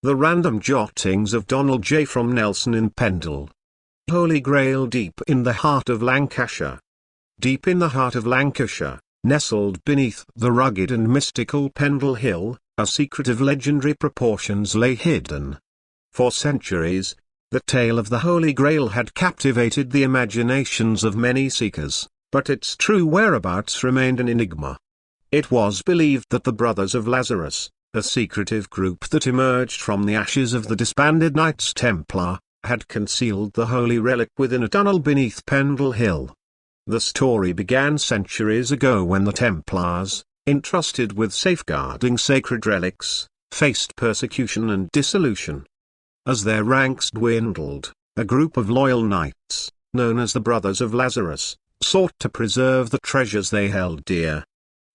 The Random Jottings of Donald J. from Nelson in Pendle. Holy Grail deep in the heart of Lancashire. Deep in the heart of Lancashire, nestled beneath the rugged and mystical Pendle Hill, a secret of legendary proportions lay hidden. For centuries, the tale of the Holy Grail had captivated the imaginations of many seekers, but its true whereabouts remained an enigma. It was believed that the Brothers of Lazarus, a secretive group that emerged from the ashes of the disbanded Knights Templar, had concealed the holy relic within a tunnel beneath Pendle Hill. The story began centuries ago when the Templars, entrusted with safeguarding sacred relics, faced persecution and dissolution. As their ranks dwindled, a group of loyal knights, known as the Brothers of Lazarus, sought to preserve the treasures they held dear.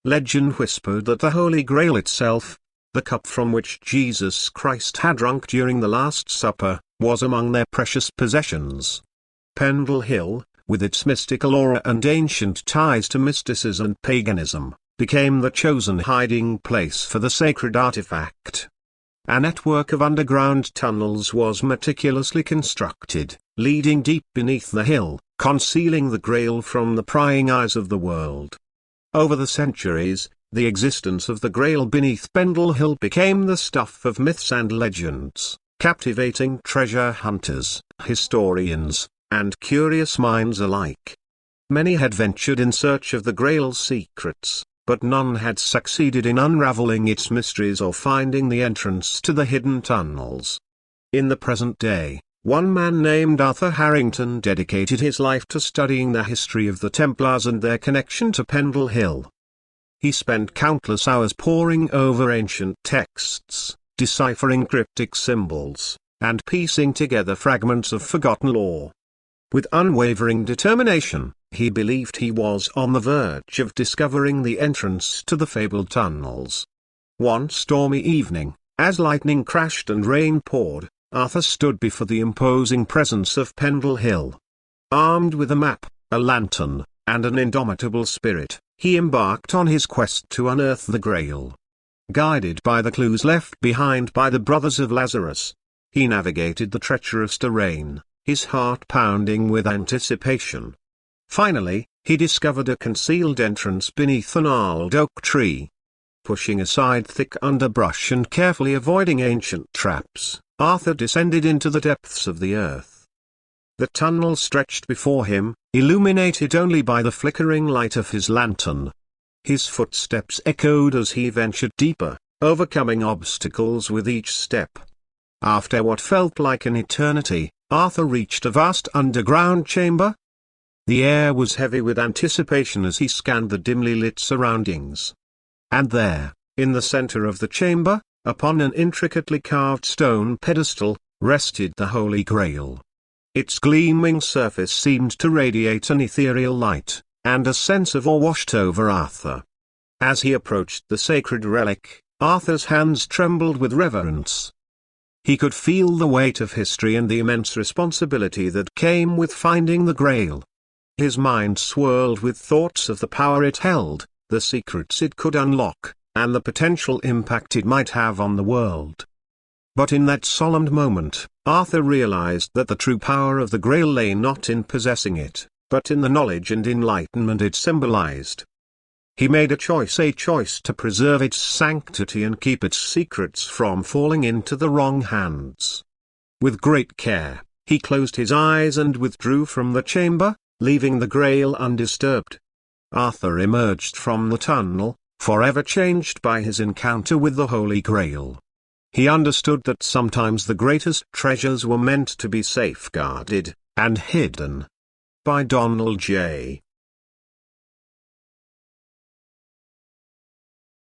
Legend whispered that the Holy Grail itself, the cup from which Jesus Christ had drunk during the Last Supper, was among their precious possessions. Pendle Hill, with its mystical aura and ancient ties to mysticism and paganism, became the chosen hiding place for the sacred artifact. A network of underground tunnels was meticulously constructed, leading deep beneath the hill, concealing the Grail from the prying eyes of the world. Over the centuries, the existence of the Grail beneath Pendle Hill became the stuff of myths and legends, captivating treasure hunters, historians, and curious minds alike. Many had ventured in search of the Grail's secrets, but none had succeeded in unraveling its mysteries or finding the entrance to the hidden tunnels. In the present day, one man named Arthur Harrington dedicated his life to studying the history of the Templars and their connection to Pendle Hill. He spent countless hours poring over ancient texts, deciphering cryptic symbols, and piecing together fragments of forgotten lore. With unwavering determination, he believed he was on the verge of discovering the entrance to the fabled tunnels. One stormy evening, as lightning crashed and rain poured, Arthur stood before the imposing presence of Pendle Hill. Armed with a map, a lantern, and an indomitable spirit, he embarked on his quest to unearth the Grail. Guided by the clues left behind by the Brothers of Lazarus, he navigated the treacherous terrain, his heart pounding with anticipation. Finally, he discovered a concealed entrance beneath a gnarled oak tree. Pushing aside thick underbrush and carefully avoiding ancient traps, Arthur descended into the depths of the earth. The tunnel stretched before him, illuminated only by the flickering light of his lantern. His footsteps echoed as he ventured deeper, overcoming obstacles with each step. After what felt like an eternity, Arthur reached a vast underground chamber. The air was heavy with anticipation as he scanned the dimly lit surroundings. And there, in the center of the chamber, upon an intricately carved stone pedestal, rested the Holy Grail. Its gleaming surface seemed to radiate an ethereal light, and a sense of awe washed over Arthur. As he approached the sacred relic, Arthur's hands trembled with reverence. He could feel the weight of history and the immense responsibility that came with finding the Grail. His mind swirled with thoughts of the power it held, the secrets it could unlock, and the potential impact it might have on the world. But in that solemn moment, Arthur realized that the true power of the Grail lay not in possessing it, but in the knowledge and enlightenment it symbolized. He made a choice to preserve its sanctity and keep its secrets from falling into the wrong hands. With great care, he closed his eyes and withdrew from the chamber, leaving the Grail undisturbed. Arthur emerged from the tunnel, forever changed by his encounter with the Holy Grail. He understood that sometimes the greatest treasures were meant to be safeguarded and hidden. By Donald J.